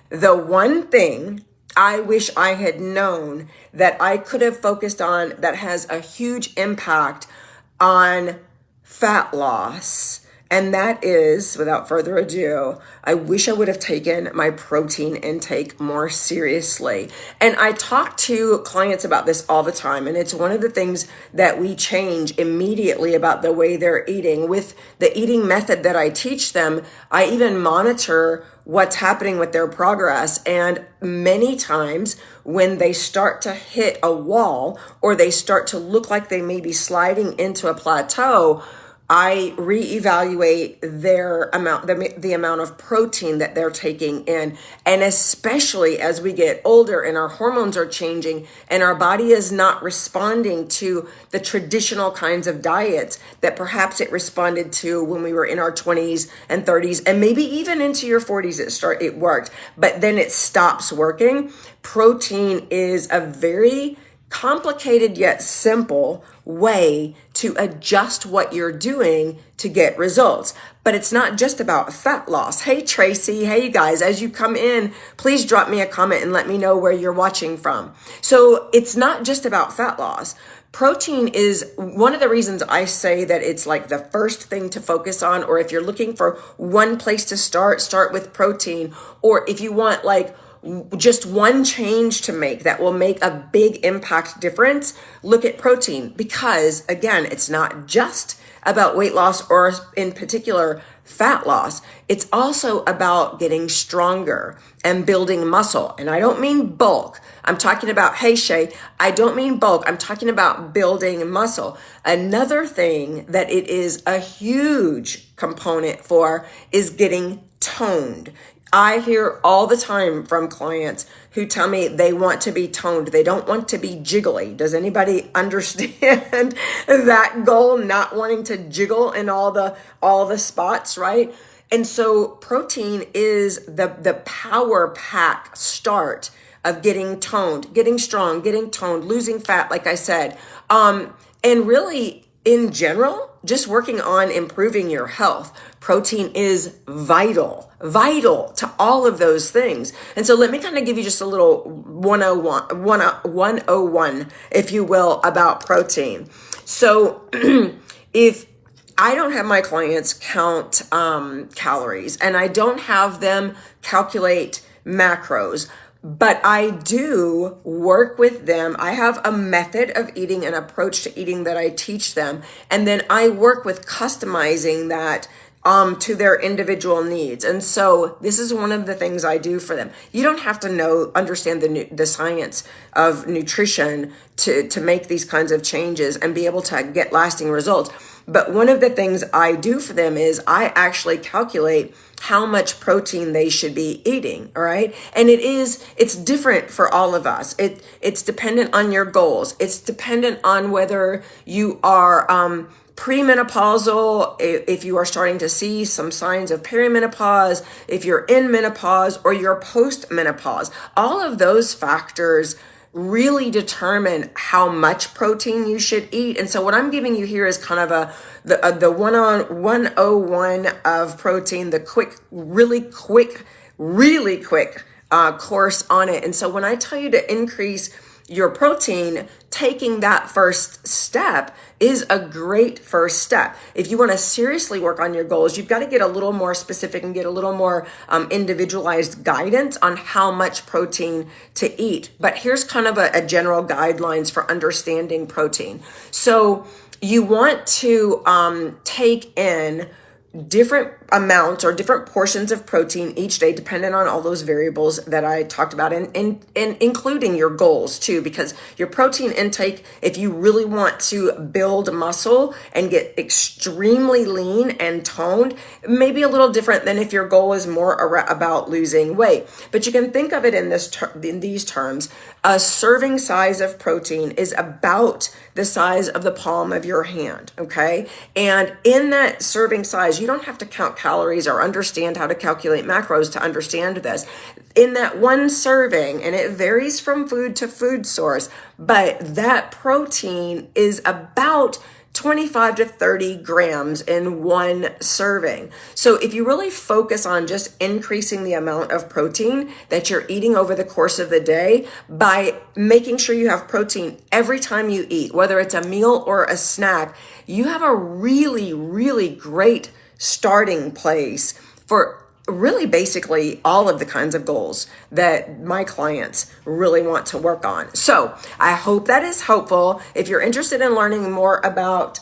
the one thing I wish I had known that I could have focused on that has a huge impact on fat loss. And that is, without further ado, I wish I would have taken my protein intake more seriously. And I talk to clients about this all the time. And it's one of the things that we change immediately about the way they're eating. With the eating method that I teach them, I even monitor what's happening with their progress. And many times when they start to hit a wall or they start to look like they may be sliding into a plateau, I reevaluate their amount, the amount of protein that they're taking in. And especially as we get older and our hormones are changing and our body is not responding to the traditional kinds of diets that perhaps it responded to when we were in our 20s and 30s, and maybe even into your 40s it worked, but then it stops working. Protein is a very complicated yet simple way to adjust what you're doing to get results. But it's not just about fat loss. Hey, Tracy. Hey, you guys, as you come in, please drop me a comment and let me know where you're watching from. So it's not just about fat loss. Protein is one of the reasons I say that it's like the first thing to focus on, or if you're looking for one place to start with protein, or if you want like just one change to make that will make a big impact difference, look at protein. Because again, it's not just about weight loss or in particular fat loss. It's also about getting stronger and building muscle. And I don't mean bulk. I'm talking about, hey Shay, I don't mean bulk. I'm talking about building muscle. Another thing that it is a huge component for is getting toned. I hear all the time from clients who tell me they want to be toned. They don't want to be jiggly. Does anybody understand that goal? Not wanting to jiggle in all the spots, right? And so protein is the power pack start of getting toned, getting strong, getting toned, losing fat, like I said. And really, in general, just working on improving your health. Protein is vital to all of those things. And so let me kind of give you just a little 101, if you will, about protein. So if I don't have my clients count calories and I don't have them calculate macros, but I do work with them. I have a method of eating, an approach to eating that I teach them. And then I work with customizing that to their individual needs. And so this is one of the things I do for them. You don't have to understand the science of nutrition to make these kinds of changes and be able to get lasting results. But one of the things I do for them is I actually calculate how much protein they should be eating, all right? And it's different for all of us. It's dependent on your goals. It's dependent on whether you are premenopausal, if you are starting to see some signs of perimenopause, if you're in menopause, or you're post-menopause. All of those factors really determine how much protein you should eat. And so what I'm giving you here is kind of the 101 of protein, the really quick course on it. And so when I tell you to increase your protein, taking that first step is a great first step. If you want to seriously work on your goals, you've got to get a little more specific and get a little more individualized guidance on how much protein to eat. But here's kind of a general guidelines for understanding protein. So you want to take in different amounts or different portions of protein each day, depending on all those variables that I talked about, and including your goals too, because your protein intake, if you really want to build muscle and get extremely lean and toned, may be a little different than if your goal is more about losing weight. But you can think of it in these terms. A serving size of protein is about the size of the palm of your hand, okay? And in that serving size, you don't have to count calories or understand how to calculate macros to understand this. In that one serving, and it varies from food to food source, but that protein is about 25 to 30 grams in one serving. So if you really focus on just increasing the amount of protein that you're eating over the course of the day by making sure you have protein every time you eat, whether it's a meal or a snack, you have a really, really great starting place for really basically all of the kinds of goals that my clients really want to work on. So I hope that is helpful. If you're interested in learning more about,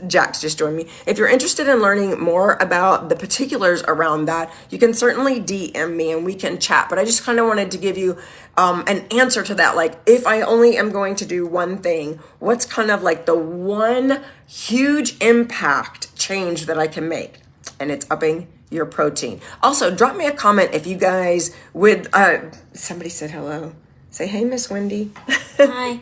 Jack's just joined me. If you're interested in learning more about the particulars around that, you can certainly DM me and we can chat. But I just kind of wanted to give you an answer to that. Like, if I only am going to do one thing, what's kind of like the one huge impact change that I can make? And it's upping your protein. Also, drop me a comment if you guys would, somebody said hello. Say, hey, Miss Wendy. Hi.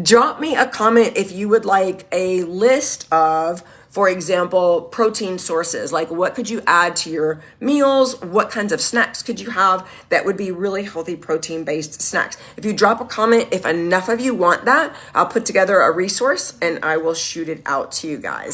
Drop me a comment if you would like a list of, for example, protein sources. Like, what could you add to your meals? What kinds of snacks could you have that would be really healthy protein-based snacks? If you drop a comment, if enough of you want that, I'll put together a resource and I will shoot it out to you guys.